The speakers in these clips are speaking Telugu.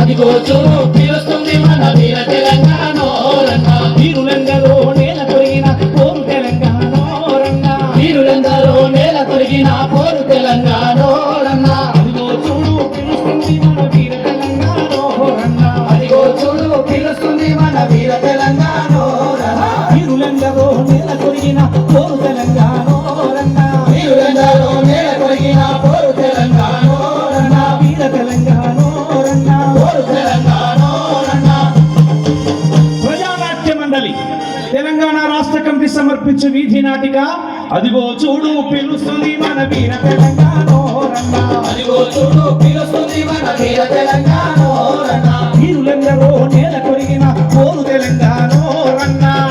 అదిగో చూడు పిలుస్తుంది మన వీర తెలంగాణ వీరులందరూ నేల కొరిగిన పోరు తెలంగాణ వీరులందరూ నేల కొరిగిన పోరు తెలంగాణ అదిగో చూడు పిలుస్తుంది మన వీర తెలంగాణ అదిగో చూడు పిలుస్తుంది మన వీర తెలంగాణ వీరులందరూ నేల కొరిగిన పోరు తెలంగాణ వీరులందరూ నేల కొరిగిన పోరు తెలంగాణ వీర తెలంగాణ పోరు తెలంగాణ. ప్రజానాట్య మండలి తెలంగాణ రాష్ట్ర కమిటీ సమర్పించే వీధి నాటిక అదిగో చూడు పిలుస్తుంది మన వీర తెలంగాణ అదిగో చూడు పిలుస్తుంది మన వీర తెలంగాణ వీరులందరూ నేల కొరిగిన పోరు తెలంగాణ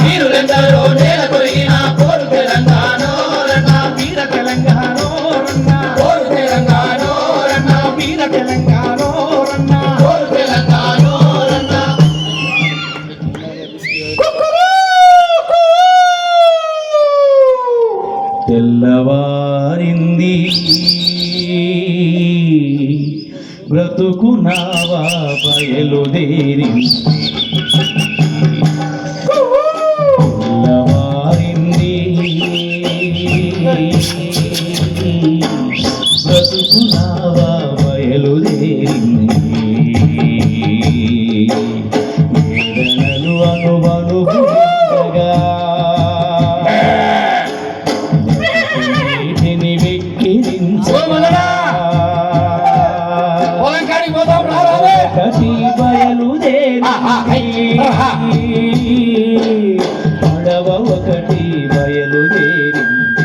వీరులందరూ నేల కొరిగిన పోరు తెలంగాణ వీర తెలంగాణ పోరు తెలంగాణ వీర తెలంగాణ పోరు తెలంగాణ. తెల్లవారింది బ్రతుకు నావా బయలుదేరి తెల్లవారింది బ్రతుకు నావా బయలుదేరింది వేదనలు అనుభవించగా పడవ ఒకటి బయలుదేరింది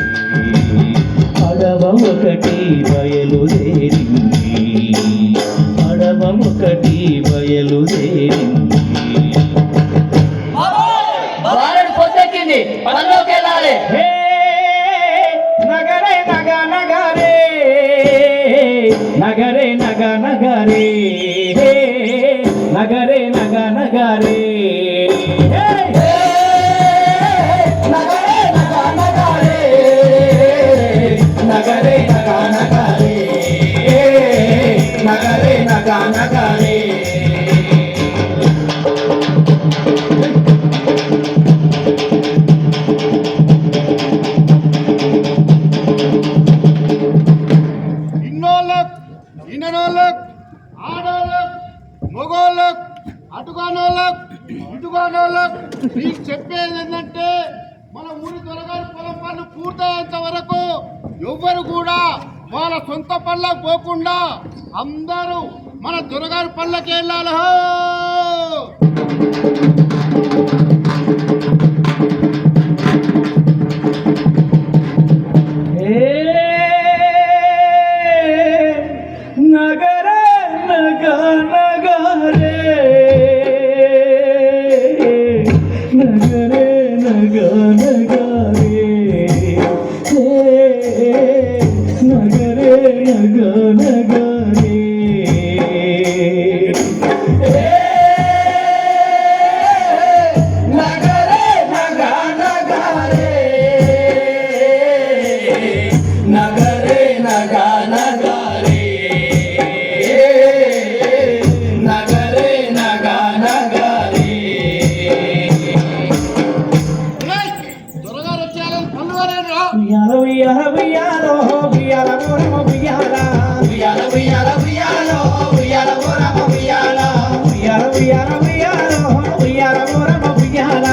పడవ ఒకటి బయలుదేరింది పడవ ఒకటి బయలుదేరింది. పొద్దెక్కింది పనిలోకి వెళ్ళాలి. నగరే నగ నగరే నగరే నగ నగరే నగరే నగ నగరే నగరే నగ నగరే నగరే నగ నగరే నగరే నగ నగరే. ఇన్నోళ్ళకు ఆడోళ్ళకు మగోళ్ళకు అటుగానోళ్ళకు ఇటుగానోళ్ళకు నీకు చెప్పేది ఏంటంటే మన ఊరి దొరగారి పొలం పనులు పూర్తయ్యేంత వరకు ఎవ్వరు కూడా వాళ్ళ సొంత పళ్ళకు పోకుండా అందరూ మన దొరగారి పళ్ళకి వెళ్ళాలి. నగరే నగ నగరే నగరే నగ నగరే నగరే నగ నగరే నగరే నగ నగరే నగరే నగ నగరే నగరే నగ నగరే. దొరగారు వచ్చేయాలని పనులు ఉయ్యాల ఉయ్యాల ఉయ్యాలో ఉయ్యాల ఊరమ ఉయ్యాల ఉయ్యాల ఉయ్యాల ఉయ్యాలో ఉయ్యాల ఊరమ ఉయ్యాల ఉయ్యాల ఉయ్యాల ఉయ్యాలో ఉయ్యాల ఊరమ ఉయ్యాల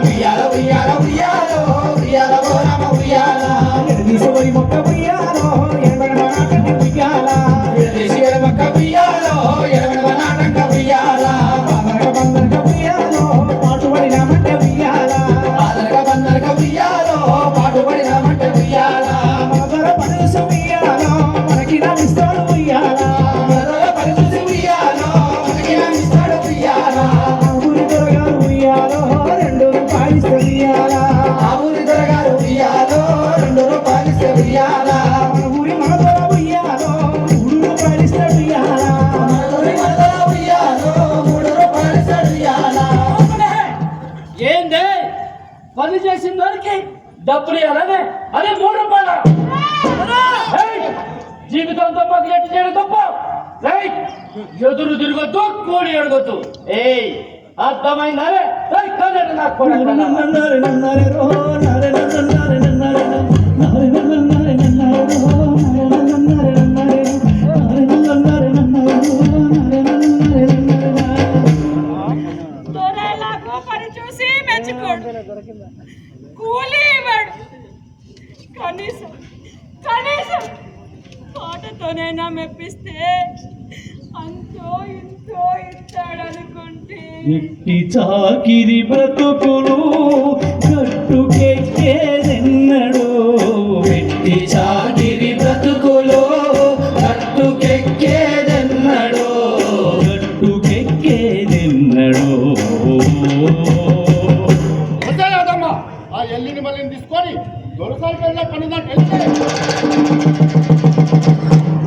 ఉయ్యాల ఉయ్యాల ఉయ్యాలో ఉయ్యాల ఊరమ ఉయ్యాల ఎడదీసి మొక్క ఉయ్యాలో ఎడమడ నాటక ఉయ్యాల ఎడదీసి మొక్క ఉయ్యాలో ఎడమడ నాటక ఉయ్యాల బందరక బందరక ఉయ్యాలో పాటుబడి నామంటే ఉయ్యాల బందరక బందరక ఉయ్యాలో పాటుబడి నామంటే ఉయ్యాల మదర పడుసు ఉయ్యాలో మనకి నమిస్తాడు ఉయ్యాల మదర పడుసు ఉయ్యాలో మనకి నమిస్తాడు ఉయ్యాల ఊరి దొరగారు ఉయ్యాలో 2 రూపాయలు ఇస్తే ఉయ్యాల ఊరి దొరగారు ఉయ్యాలో 2 రూపాయలు ఇస్తే ఉయ్యాల ఊరి మదర ఉయ్యాలో 3 రూపాయలు ఇస్తే ఉయ్యాల ఊరి మదర ఉయ్యాలో 3 రూపాయలు ఇస్తే ఉయ్యాల. ఏందే పని చేసిన దానికి డబ్బులు ఇవ్వాలనే అదే 3 రూపాయలు జీవితంతో మాకు ఎట్టు చేయడం తప్ప ఎదురు తిరగొద్దు కోడి అడగొద్దు. ఏయ్ అర్థమైందరే నాకు కొడక. నన్నరే నన్నరే రో నరే నన్నరే నన్నరే నరే నన్నరే నన్నరే రో నరే నన్నరే నన్నరే నరే నన్నరే నన్నరే రో నరే నన్నరే నన్నరే. దొరలకు పని చూసి మెచ్చుకోడు, కూలీ ఇవ్వడు. కనీసం కనీసం పాటతోనైనా మెప్పిస్తే అంతో ఇంతో ఇస్తాడనుకుంటే ఎట్టి చాకిరి బ్రతుకులు కట్టుకెక్కేదెన్నడో, ఎట్టి చాకిరి బ్రతుకులు కట్టుకెక్కేదెన్నడో, కట్టుకెక్కేదెన్నడో. అంతే కాదమ్మా, ఆ ఎల్లిని మళ్ళీ తీసుకొని దొరసాల పనిదంటే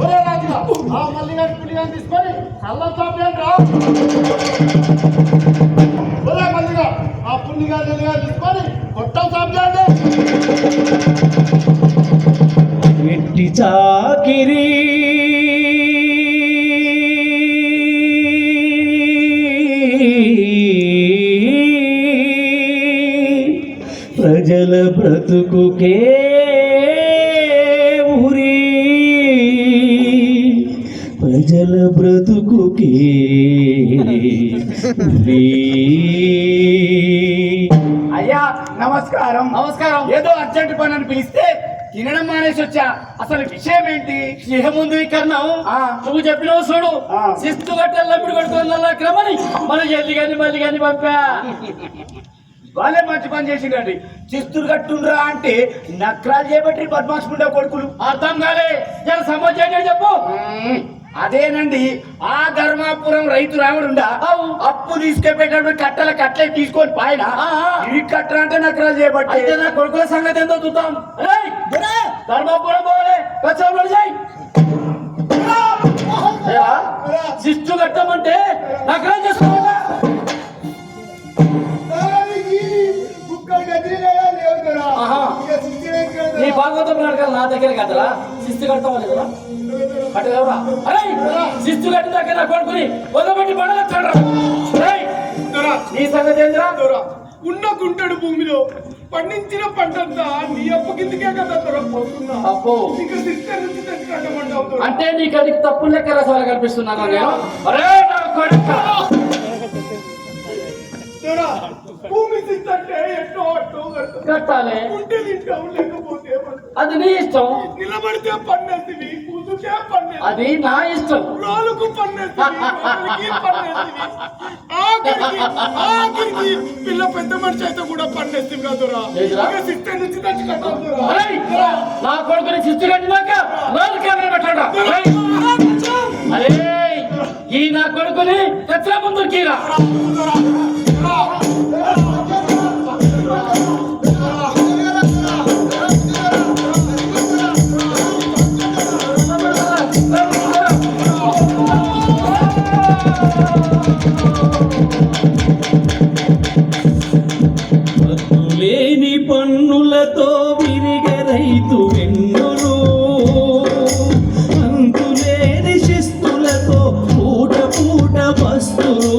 ఒరే రాజుగా ఆ మల్లిగా పులిగా తీసుకొని కళ్ళ చాపేయండి రా. ఒరే మల్లిగా ఆ పుల్లిగా నెల్లిగా తీసుకొని కొట్టం చాపేయండి. ఎట్టి చాకిరి ప్రజల బ్రతుకుకే ఊరి, ప్రజల బ్రతుకుకే ఊరి. అయ్యా నమస్కారం. నమస్కారం. ఏదో అర్జెంట్ పని అని పిలిస్తే తినడం మానేసి వచ్చా. అసలు విషయం ఏంటి? ఏముంది కర్ణం, నువ్వు చెప్పినావు చూడు, శిస్తు గట్టెల్లప్పుడు కొడుకుని క్రమని మన ఎల్లి గాని మళ్ళీ గాని పంపా. వాళ్ళే మంచి పని చేసిండండి. శిస్తులు కట్టుండ్రా అంటే నక్రాలు చేపట్టి బద్మాసుకుంటే కొడుకులు. అర్థం కాలే, జర సమాజం చెప్పు. అదేనండి, ఆ ధర్మాపురం రైతు రాముడుండా అప్పు తీసుకెళ్ళేటప్పుడు కట్టలే తీసుకొని పాయన ఇవి కట్టరా అంటే నక్రాలు చేపట్టి. అయితే నా కొడుకుల సంగతి ఏందో చూద్దాం. ధర్మాపురం పోలే శిస్తు కట్టమంటే నక్రాలు చేసుకోవాలా? నీ భాగవతం నడకాలి నా దగ్గర కట్టరా? శిస్తు కడతావా లేదా? కట్టలేవరా? అరే శిస్తు కట్టిన దగ్గర నా కొడుకుని వదబట్టి పడగట్టరా? నీ సంగతి ఏంద్రా? ఉన్న గుంటడు భూమిలో పండించిన పంటంతా నీ అప్పు కిందకే కదా పోతున్నా. అబ్బో, అంటే నీకు అది తప్పు లెక్క రసాలు కనిపిస్తున్నాను నేను. అరే నా కొడుకా, భూమి తింటే ఎట్టో అట్టో కట్టాలి. ఉంటే తింటావు, లేకపోతే అది నీ ఇష్టం. నిలబడితే పన్నేస్తుంది, కూర్చుంటే పన్నేస్తుంది, అది నా ఇష్టం. రాళ్ళకు పన్నేస్తుంది, ఆఖరికి పిల్ల పెద్ద మనిషి అయితే కూడా పన్నేస్తుంది కదరా. సిస్టర్ నుంచి తెచ్చి కట్టాలి. నా కొడుకుని శిస్తు కట్టినాక నాలుగు కెమెరా పెట్టాడా? అరే ఈ నా కొడుకుని తెచ్చా ముందు కీరా. లేని పన్నులతో విరిగే రైతు వెన్నులు, అంతులేని శిస్తులతో పూట పూట బస్తులు.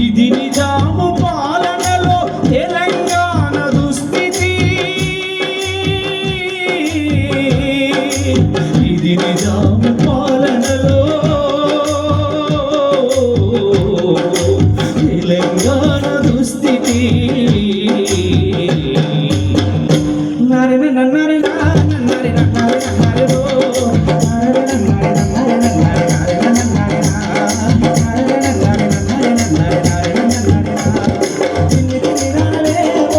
ఇది నిజాము పాలనలో తెలంగాణ దుస్థితి, ఇది నిజాము పాలనలో తెలంగాణ దుస్థితి. నరే నన్నరే నన్నరే నన్నరే నన్నరే రో నరే నన్నరే నన్నరే నన్నరే నన్నరే నన్నరే నన్నరే నన్నరే నన్నరే ఓ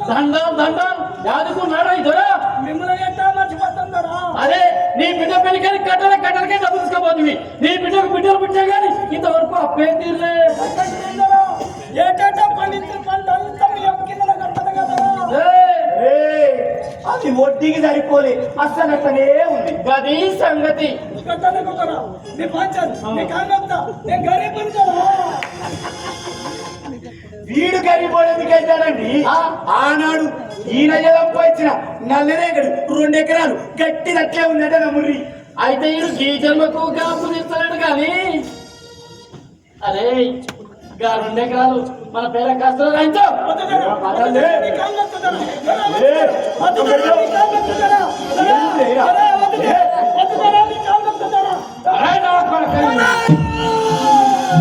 దండం దండం యాదుకున్నాడా ఇద్దరు మిమ్మల్ని ఎంత మర్చిపోతుందరా? అదే నీ బిడ్డ పెళ్లికని కట్టలకే డబ్బు తీసుకోబోతుంది. నీ బిడ్డకు బిడ్డలు పుట్టే గాని ఇంతవరకు అప్పే తీరలే. ఏటంటే పండించిన పంట అంతా మీ అప్పు కింద కట్టదు కదా. అది వడ్డీకి సరిపోలే అస్సలు అట్లనే ఉంది గది సంగతి వీడు గరీబోడు ఎందుకు వెళ్తాడండి ఆనాడు ఈయన సంపాదించిన నల్లరేగడు 2 ఎకరాలు గట్టి అట్లే ఉందట నా ముర్రి అయితే ఈడు ఈ జన్మకు గాపు తీస్తాడు కానీ అరే గా 2 ఎకరాలు మన పేర కష్టం రైతు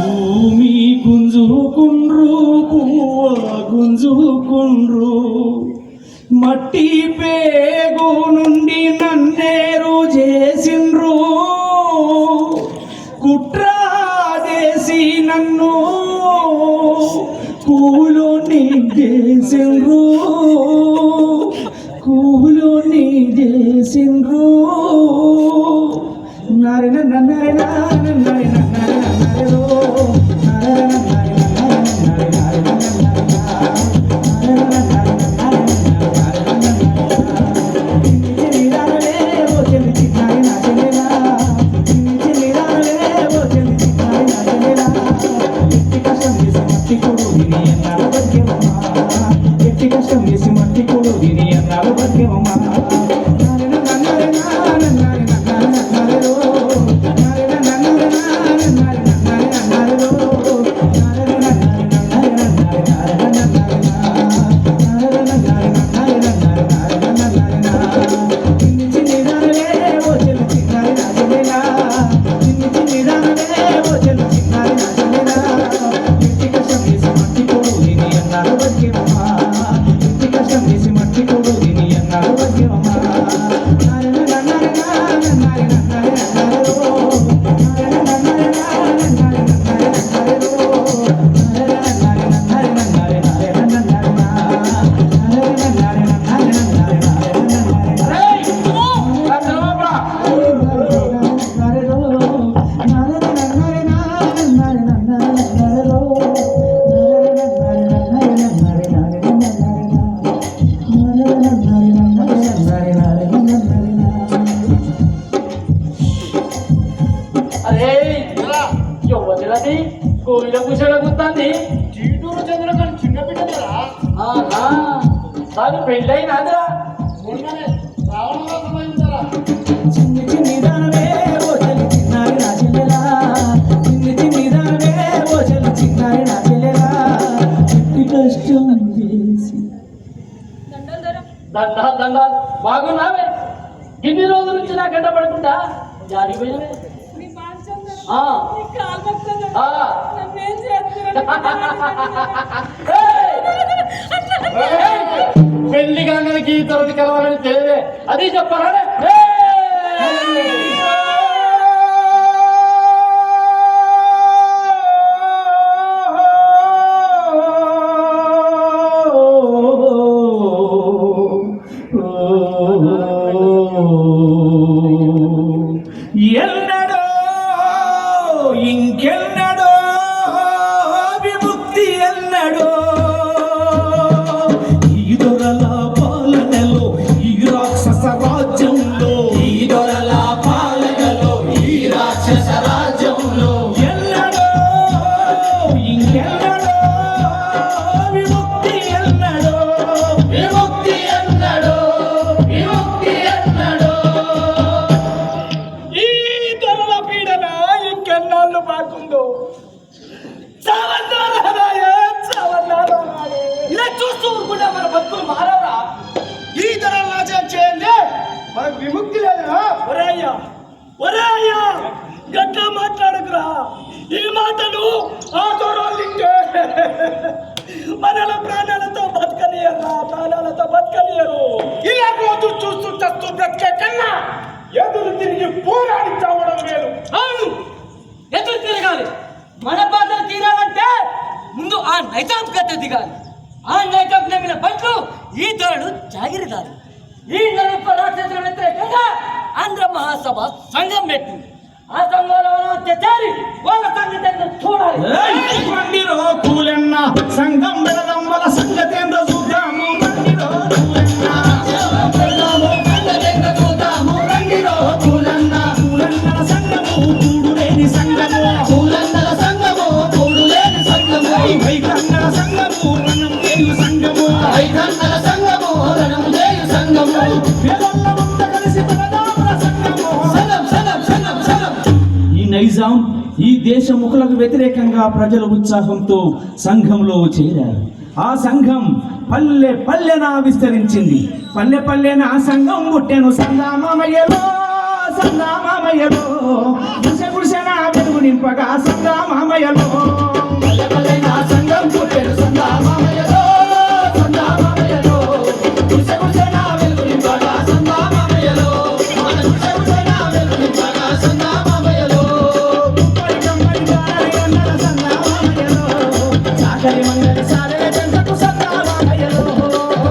భూమి గుంజుకుండ్రు పువ్వ గుంజుకుండ్రు మట్టి పేగు నుండి నన్నేరు చేసిండ్రు కుట్రాదేసి నన్ను కూలోని చేసిండ్రు కూలోని చేసిండ్రు నారిన నన్నరిన నన్నరిన నన్నరినో కోవిల కూర్చోగుతుంది చీటూరు చంద్రకాంత్ చిన్న బిడ్డ కదా దాని పెళ్ళైనాదిరా మొన్ననే రావణంలో సంబంధించారా చిన్ని చిన్ని దానవే ఓజలు చిన్నారి నా చెల్లెలా చిన్ని చిన్ని దానవే ఓజలు చిన్నారి నా చెల్లెలా ఎట్టి కష్టం చేసి దండాలు బాగున్నావే ఇన్ని రోజుల నుంచి నా గంట పడకుండా జారి పోయినవే పెళ్లి కాంగనికి తరగతి కలవాలని తెలియదే అది చెప్పరా ఎన్నడో ఇంకెన్నడో విముక్తి ఎన్నడో ఈ దొరల పాలనలో ఈ రాక్షస రాజ్యంలో ఈ దొరల పాలనలో ఈ రాక్షస రాజ్యంలో ఎన్నడో ఇంకెన్నడో విముక్తి ఎన్నడో విముక్తి ఎన్నడో విముక్తి ఎన్నడో ఈ దొరల పీడన ఇంకెన్నాళ్ళు బాగుందో ఇలా చూస్తూ ఊరుకుంటే మన బతుకులు మారవరా ఈ ధర రాజ్యం చేయండి మనకు విముక్తి లేదా ఒరేయ్యా ఒరేయ్యా గట్లా మాట్లాడకురా ఈ మాటలు ఆ దొరలింగే మనల ప్రాణాలతో బతకనియరా ప్రాణాలతో బతకనియరు ఇలా రోజు చూస్తూ చస్తూ బ్రతికే కన్నా ఎదురు తిరిగి పోరాడి చావడం మేలు అవును ఎదురు తిరగాలి మన బాధలు తీరాలంటే ముందు ఆ నైజాం కథ దిగాలి ఆ నైజాం నమ్మిన పట్లు ఈ ధరలు జాగిరిదారు ఈ నలుపు రాక్షసుల వ్యతిరేకంగా ఆంధ్ర మహాసభ సంఘం పెట్టింది ఆ సంఘంలో అత్యాచారి వాళ్ళ సంగతి చూడాలి కూలెన్న సంఘం పెడదాం వాళ్ళ సంగతి ఏందో చూద్దాము నైజాం ఈ దేశముఖులకు వ్యతిరేకంగా ప్రజల ఉత్సాహంతో సంఘంలో చేరారు. ఆ సంఘం పల్లె పల్లెన విస్తరించింది. పల్లె పల్లెన ఆ సంఘం పుట్టెను. సందామామయ్యలో సందామామయ్యలో గుడిసె గుడిసెన వెలుగు నింపగా సందామామయ్యలో పల్లె పల్లెన ఆ సంఘం పుట్టెను. సందామామయ్యలో సందామామయ్యలో గుడిసె గుడిసెన వెలుగు నింపగా సందామామయ్యలో మన గుడిసె గుడిసెన వెలుగు నింపగా సందామామయ్యలో ముప్పై కమ్మడి గారి అన్నల సందామామయ్యలో సాగరి మంగళ సాగరి జంటకు సందామామయ్యలో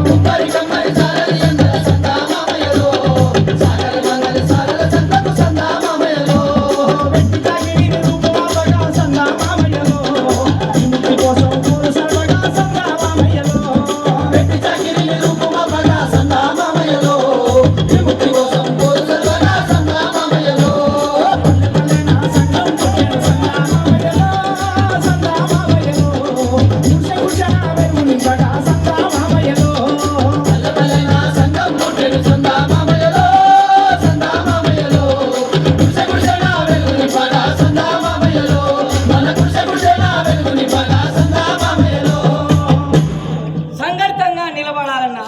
ముప్పై కమ్మడి సాగరి అన్నల సందామామయ్యలో సాగరి మంగళ సాగరి జంటకు సందామామయ్యలో వెట్టి తాగిరి రూపమాపగా సందామామయ్యలో విముక్తి కోసం కోరు సర్వగా సందామామయ్యలో వెట్టి తాగిరి రూపమాపగా సందామామయ్యలో విముక్తి కోసం కోరు సర్వగా సందామామయ్యలో పల్లె పల్లెన సంఘం పుట్టెను. సందామామయ్యలో సందామామయ్యలో గుడిసె గుడిసెన వెలుగు నింపగా సందామామయ్యలో పల్లె పల్లెన సంఘం పుట్టెను. సందామామయ్యలో సందామామయ్యలో గుడిసె గుడిసెన వెలుగు నింపగా సందామామయ్యలో మన గుడిసె గుడిసెన వెలుగు నింపగా సందామామయ్యలో సంఘటితంగా నిలబడాలన్నా,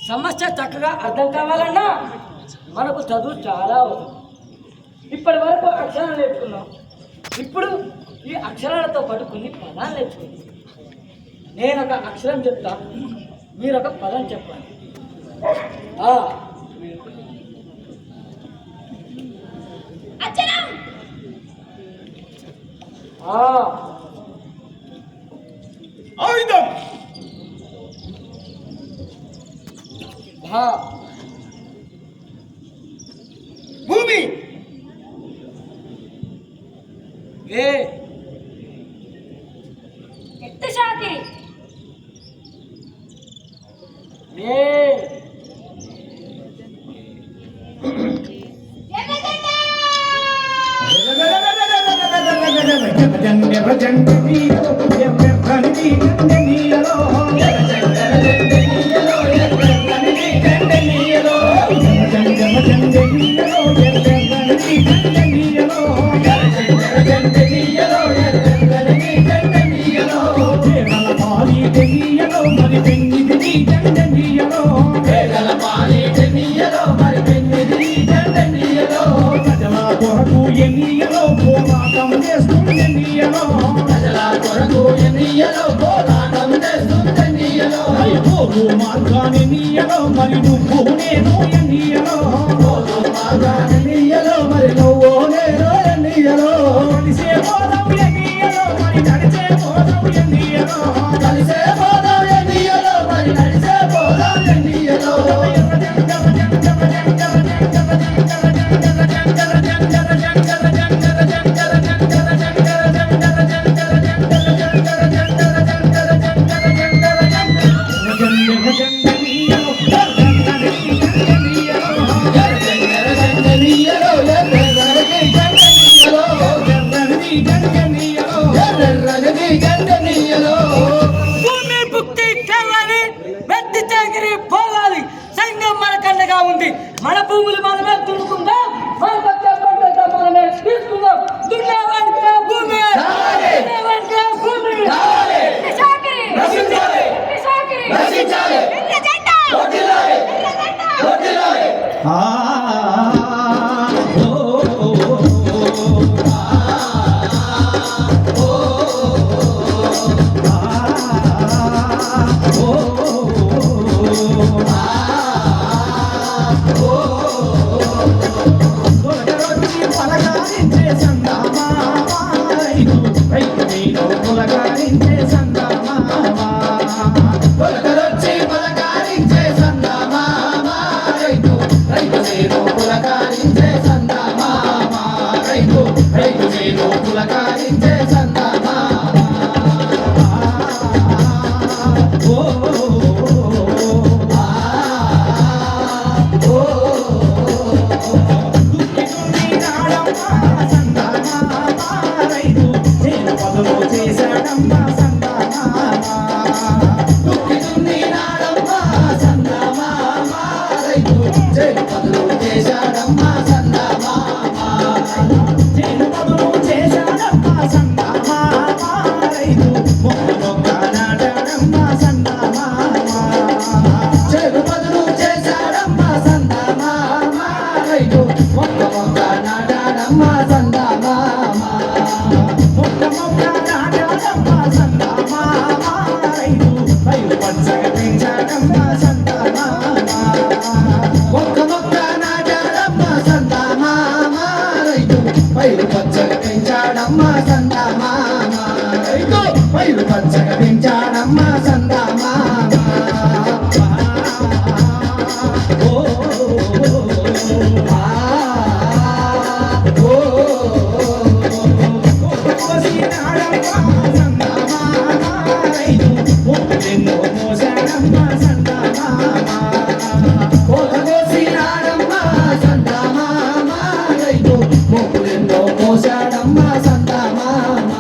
సమస్య చక్కగా అర్థం కావాలన్నా మనకు చదువు చాలా అవసరం. ఇప్పటి వరకు అక్షరాలు నేర్చుకున్నాం. ఇప్పుడు ఈ అక్షరాలతో పాటు కొన్ని పదాలు నేర్చుకున్నాం. నేను ఒక అక్షరం చెప్తా, మీరు ఒక పదం చెప్పండి. అచ్చరం ఆయుధం భూమి ఎత్తు షాకిరి మరి నువ్వు నేను ఎన్నియలో మరి నువ్వు నేను ఎన్నియలో కలిసే పోదాం ఎన్నియలో మరి నడిచే పోదాం ఎన్నియలో కలిసే పోదాం ఎన్నియలో మరి నడిచే పోదాం ఎన్నియలో భూమి భుక్తి కావాలి, వ్యక్తి చాకరీ పోవాలి. సంఘం మన కన్నగా ఉంది. మన భూములు మనమే దున్నుకుందాం, మన వచ్చే పంటతో మనమే తీసుకుందాం. దున్నేవాడికి భూమి, దున్నేవాడికి భూమి. ఎత్తు షాకిరి ఎత్తు షాకిరి ఎర్ర జెండా ఎర్ర జెండా చేశాడమ్మా సందమా రైతు మొక్క మొక్క నాటాడమ్మ సందామామ మొక్క మొక్క నాటాడమ్మ సందామామ రైతు పైరు పచ్చగా పెంచాడమ్మ సందామామ మొక్క మొక్క నాటాడమ్మ సందామామ రైతు పైరు పచ్చగా పెంచాడమ్మ సందామామ రైతు పైరు పచ్చగా పెంచాడమ్మ సందామామ ఎన్నో మోసాడమ్మ సందామామ కోసినాడమ్మ సందామామ రైతు మొక్కులెన్నో మోసాడమ్మ సందామామ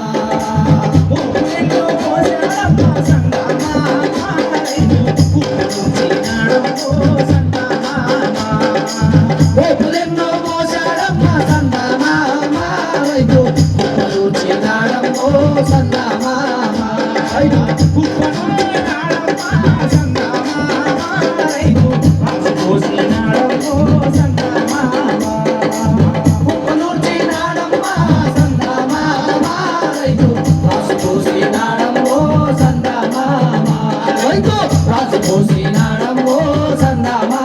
ఎన్నో మోసాడమ్మ సందామామ రైతు పుట్టుకొచ్చినాడమ్మో సందామామ మొక్కులెన్నో మోసాడమ్మ సందామామ రైతు చిన్నాడమ్మో సందామామ రైతు చిన్నాడమ్మ సందామామ రైతు రాసు పోసినాడమ్మో సందామామ రైతు రాసు పోసినాడమ్మో సందామామ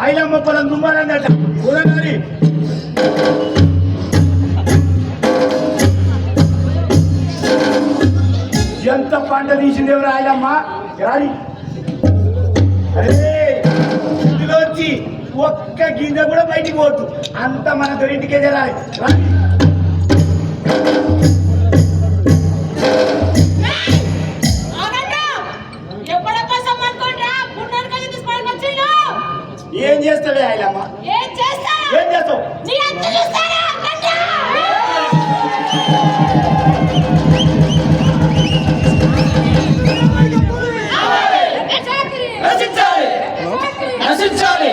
ఐలమ్మ పొలం దుమ్మాలందట కూరగారి ఎంత పంట తీసింది ఎవరు ఆయనమ్మ రాని అరే ఇందులోంచి ఒక్క గింజ కూడా బయటికి పోతు అంత మన దొరింటికే జరాలి రాని ఏం చేస్తావే ఆయనమ్మ ఏం చేస్తావు నశించాలి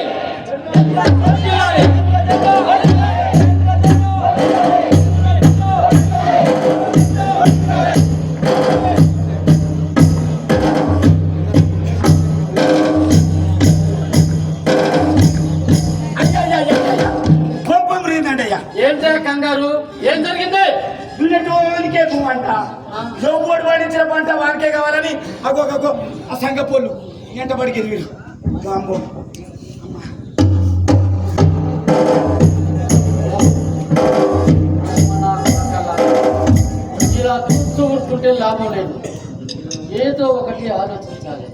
కోపం రీందండయ్యా ఏంటో కంగారు ఏం జరిగింది దున్నటోనికే పువ్వంట లోపోడు పండించిన పంట వానికే కావాలని అగో ఆ సంగ పొల్లు ఎంట పడికేది వీడు వామ్మో. ఇలా చూస్తూ ఉంటుంటే లాభం లేదు ఏదో ఒకటి ఆలోచించాలి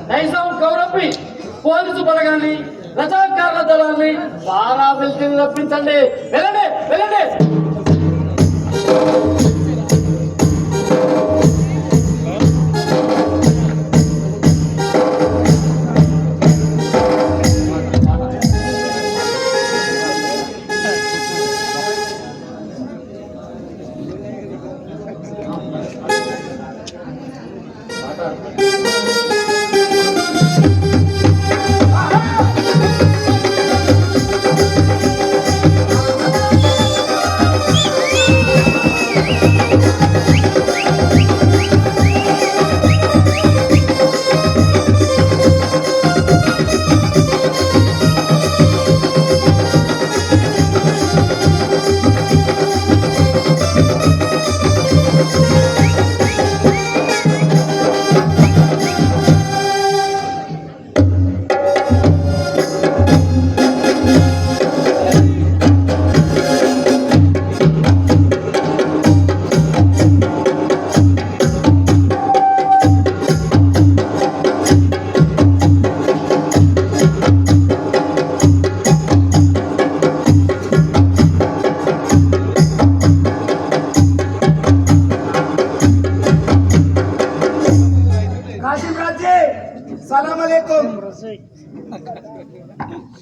నైజాం గౌరవి పోలీసు బలగాన్ని రజాకారుల దళాన్ని బాగా వెళ్తే రప్పించండి వెళ్ళండి వెళ్ళండి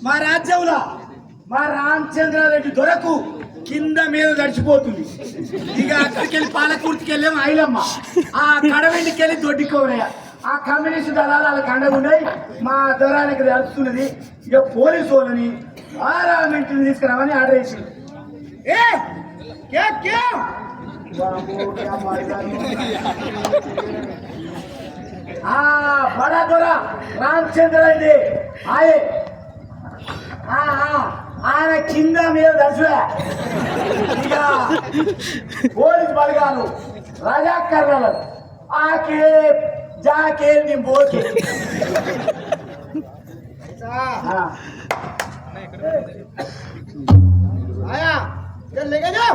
మా రాజ్యంలో మా రామచంద్రారెడ్డి దొరకు కింద మీద గడిచిపోతుంది. ఇక అక్కడికి వెళ్ళి పాలకూర్తికి వెళ్ళాము ఐలమ్మ, ఆ కడవెండికి వెళ్ళి దొడ్డికోనయ్య ఆ కమ్యూనిస్ట్ దళాలు వాళ్ళకి అండగున్నాయి మా దొరానికి తెలుస్తున్నది ఇక పోలీసు వాళ్ళని పార్లమెంట్ని తీసుకురామని ఆర్డర్ చేసింది బడా దొర రామచంద్ర ఇది ఆయే ఆయన కింద మీద దర్శన ఇక పోలీసు బలగాలు రజాకర్ణలు ఆకే जाके नहीं बोल के आया चल लेके जाओ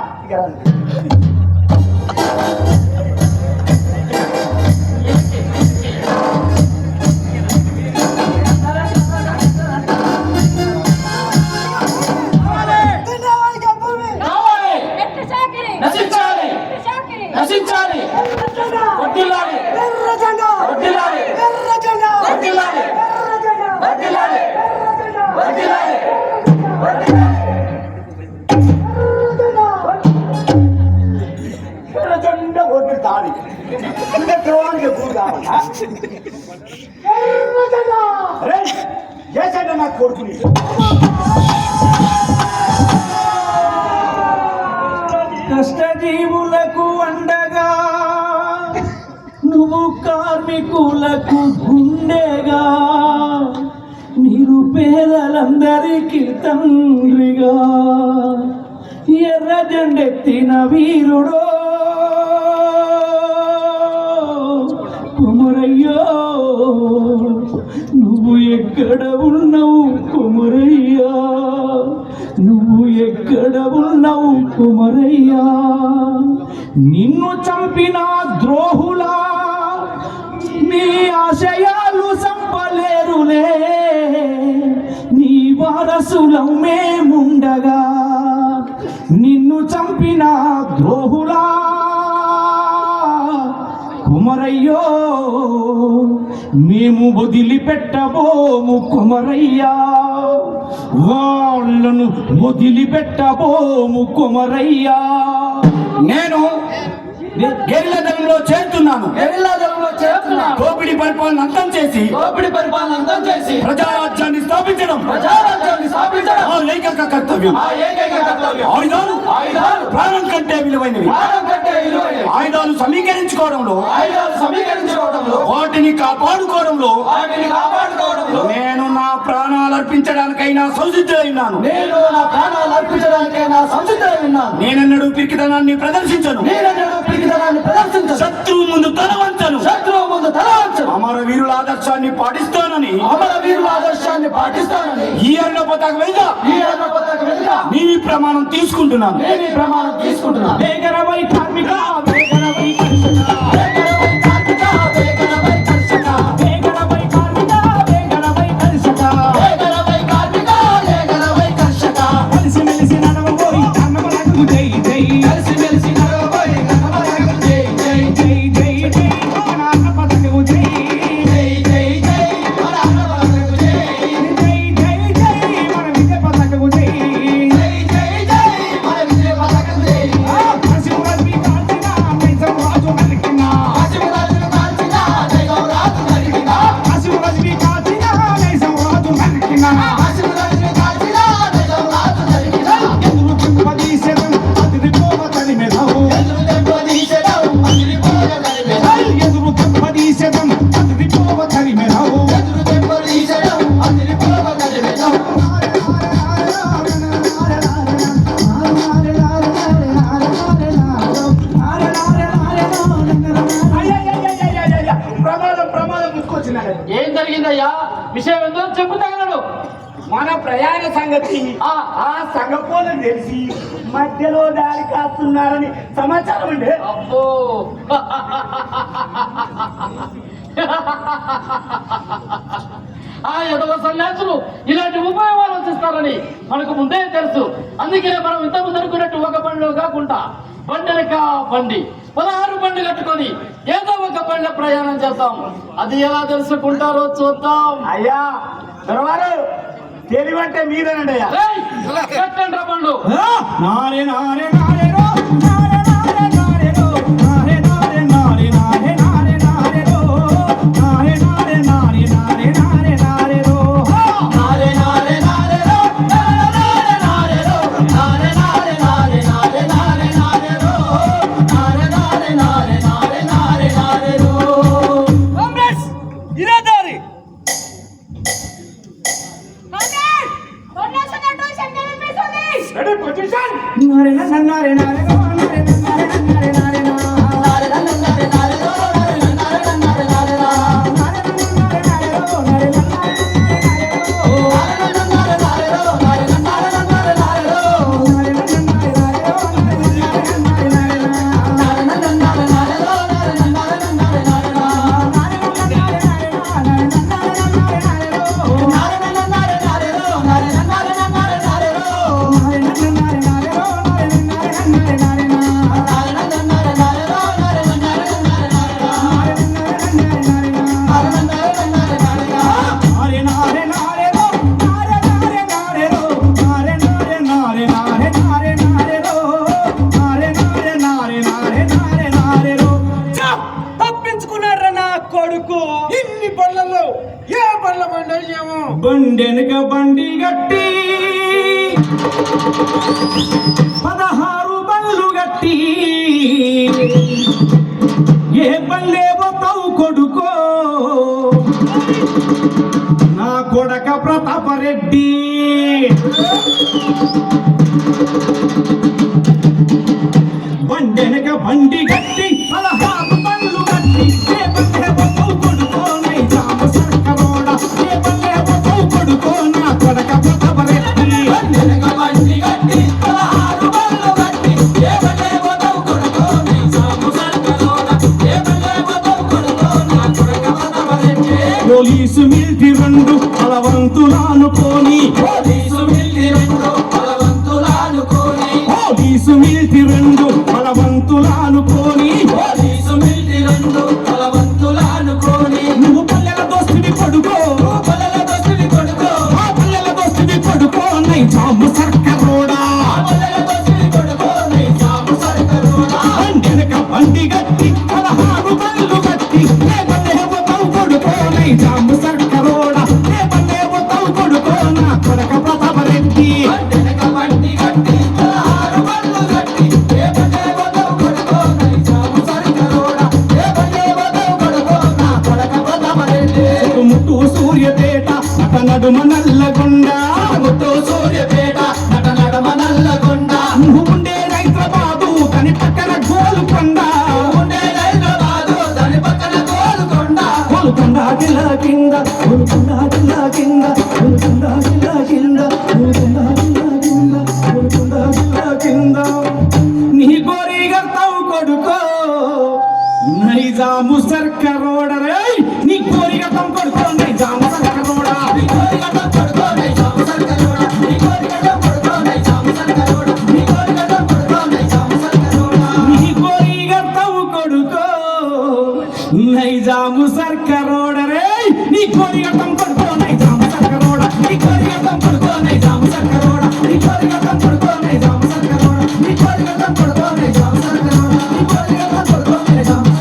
కష్టజీవులకు అండగా నువ్వు కార్మికులకు గుండెగా నిరుపేదలందరికీ తండ్రిగా ఎర్ర జెండెత్తిన వీరుడో కుమరయ్యో నువ్వు ఎక్కడ ఉన్నావు కుమరయ్యా నువ్వు ఎక్కడ ఉన్నావు కుమరయ్యా నిన్ను చంపిన ద్రోహులా నీ ఆశయాలు సంపలేరులే నీ వారసులం మేముండగా నిన్ను చంపిన ద్రోహులా కుమరయ్యో మేము వదిలిపెట్టబోము కుమరయ్యా వాళ్ళను వదిలిపెట్టబోము కుమరయ్యా నేను గెరిల్లా దళంలో చేరుతున్నాను దోపిడీ పరిపాలన అంతం చేసి ప్రజారాజ్యాన్ని స్థాపించడం ఆ ఏకైక కర్తవ్యం ఆయుధాలు ప్రాణం కంటే విలువైనవి ఆయుధాలు సమీకరించుకోవడంలో వాటిని కాపాడుకోవడంలో నేను నా ప్రాణాలు అర్పించడానికైనా సంసిద్ధులైనాను నేనెన్నడూ పిరికితనాన్ని ప్రదర్శించను శత్రువు ముందు తల వంచను అమర వీరుల ఆదర్శాన్ని పాటిస్తానని ఈ అన్న పతాక మీద నీ ప్రమాణం తీసుకుంటున్నాను ఏం జరిగిందయ్యా విషయం ఏందో చెప్పుతాగలడు మన ప్రయాణ సంగతి ఆ సంగపోలను తెలిసి మధ్యలో దారి కాస్తున్నారని సమాచారం ఉండే అబ్బో ఆ ఎదవ సన్యాసులు ఇలాంటి ఉపాయాలు ఆలోచిస్తారని మనకు ముందే తెలుసు. అందుకే మనం ఇంతకుముందు అనుకున్నట్టు ఒక బండిలో కాకుండా బండిలక బండి 16 బండి కట్టుకొని ఏదో ఒక బండిలో ప్రయాణం చేద్దాం. అది ఎలా తెలుసుకుంటారో చూద్దాం. అయ్యా దొరవారు తెలివంటే మీరేనండి అయ్యా. కట్టండి రా బండ్లు. నారే నారే నారే రో నారే నారే నారే రో నారే నారే నారే నారే నారే నారే రో కొడుకు ఇన్ని బండ్లలో ఏ బండ్ల బండి ఏమో బండెనక బండి గట్టి 16 బండ్లు గట్టి ఏ బండే పోతావు కొడుకో నా కొడక ప్రతాపరెడ్డి బండెనక బండి గట్టి 16 బండ్లు గట్టి ఏ బండే పోతావు కొడుకో నైజాం సర్కరోడ ఏ బండే పోతావు కొడుకో నా కొడక ప్రతాపరెడ్డి బండెనక బండి గట్టి 16 బండ్లు గట్టి ఏ బండే పోతావు కొడుకో నైజాము సర్కరోడ ఏ బండే పోతావు కొడుకో నా కొడుక ప్రతాపరెడ్డి పోలీసు మిలిటరీ రెండు బలవంతులానుకోని పోలీసు మిలిటరీ రెండు బలవంతులానుకోని పోలీసు మిలిటరీ రెండు బలవంతులానుకోని పోలీసు మిలిటరీ రెండు బలవంతులానుకోని నువ్వు పల్లెల దోస్తుడి కొడుకో పల్లెల దోస్తుడి కొడుకో ఆ పల్లెల దోస్తుడి కొడుకో నైజాము సర్కరోడా ఆ పల్లెల దోస్తుడి కొడుకో నైజాము సర్కరోడ బండెనక బండి గట్టి 16 బండ్లు గట్టి ఏ బండే పోతావు కొడుకో నైజాము సర్కరోడా ఏ బండే పోతావు కొడుకో నా కొడక ప్రతాపరెడ్డి బండెనక బండి గట్టి 16 బండ్లు గట్టి ఏ బండే పోతావు కొడుకో నైజాము సర్కరోడ ఏ బండే పోతావు కొడుకో నా కొడుక ప్రతాపరెడ్డి ముట్టు సూర్యపేట నట నడుమ నల్లగొండ ముట్టు సూర్యపేట నట నడమ నల్లగొండ నువ్వు ఉండే హైదరాబాదు దాని పక్కన గోల్కొండ ఉండే హైదరాబాదు దాని పక్కన గోల్కొండ గోల్కొండ జిల్లా కింద గోల్కొండ జిల్లా కింద గోల్కొండ జిల్లా కింద గోల్కొండ జిల్లా కింద గోల్కొండ జిల్లా కింద నీ గోరి గర్తావు కొడుకో నైజాము సర్కరోడ రే నీ గోరి గర్తం కొడుకో నైజాము సర్కరోడ నీ కోరికటం కొడుకో నైజాము సర్కరోడ నీ కోరికటం కొడుకో నైజాము సర్కరోడ నీ కోరికటం కొడుకో నైజాము సర్కరోడ నీ గోరి గర్తావు కొడుకో నైజాము సర్కరోడ రే నీ గోరి గర్తం కొడుకో నైజాము సర్కరోడ నీ గోరి గర్తం కొడుకో నైజాము సర్కరోడ నీ కోరికటం కొడుకో నైజాము సర్కరోడ నీ కోరికటం కొడుకో నైజాము సర్కరోడ నీ కోరికటం కొడుకో నైజాము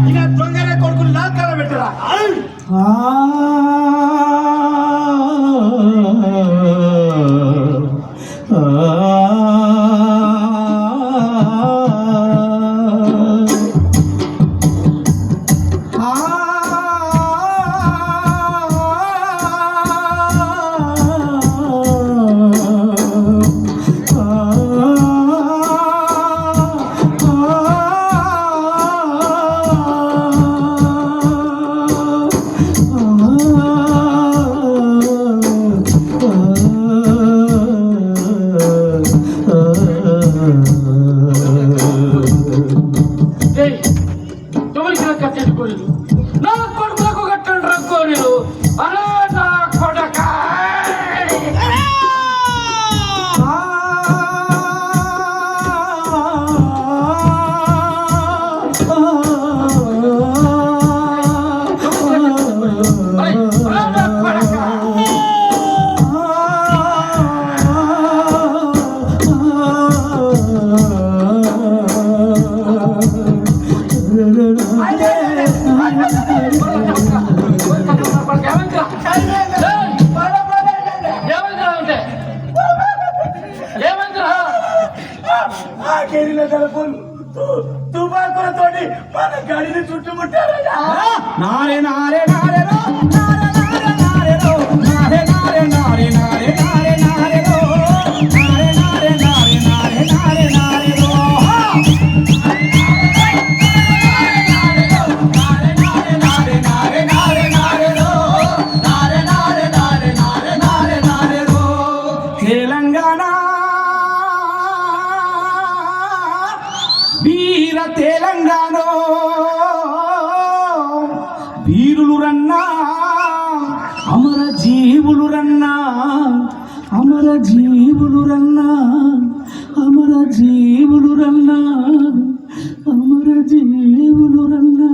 ఇక దొంగన కొడుకులు నా కల పెట్టరా ఎవరికి కట్టేది కోరిలు నా కొడుకులకు కట్టండి రా కోరిలు అరే నా కొడక తుపాకులతోటి మన గడిని చుట్టుముట్టారయ్యా నారే నారే నారే రో నారే నారే నారే రో నారే నారే నారే నారే నారే నారే రో నారే నారే నారే నారే నారే నారే రో తెలంగాణ వీర తెలంగాణ వీరులు రన్నా అమర జీవులు రన్నా అమర జీవులు రన్నా అమర జీవులు రన్నా అమర జీవులు రన్నా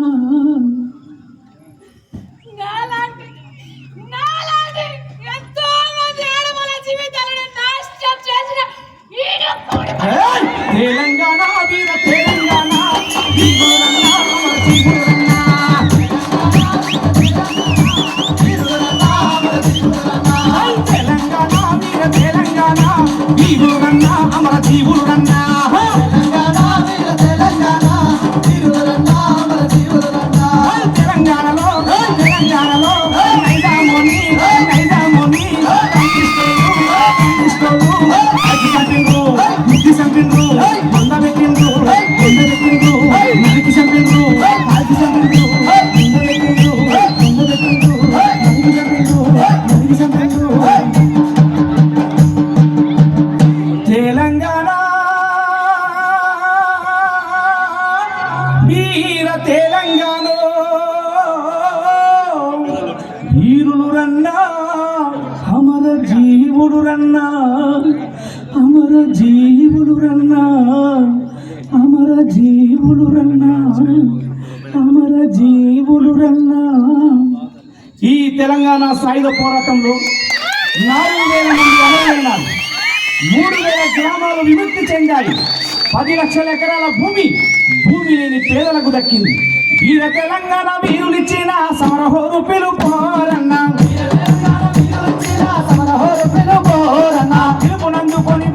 నాలాంటి ఎంతో మంది ఆడవాళ్ళ జీవితాలను నాశనం చేసిన ఈడు తెలంగాణ వీర తెలంగాణ వీరులు రన్నా అమర జీవులు రన్నా తెలంగాణ వీర తెలంగాణ వీరులు రన్నా అమర జీవుడు రన్నా అమర జీవుడు రన్నా అమర జీవుడు రన్నా అమర జీవుడు రన్నా. ఈ తెలంగాణ సాయుధ పోరాటంలో 4,000 మంది అమరులైనారు. 3,000 గ్రామాలు విముక్తి చెందాయి. 10 లక్షల ఎకరాల భూమి లేని పేదలకు దక్కింది. వీర తెలంగాణ వీరులిచ్చిన సమరహోరు పిలుపోరన్నా, పిలుపునందుకొని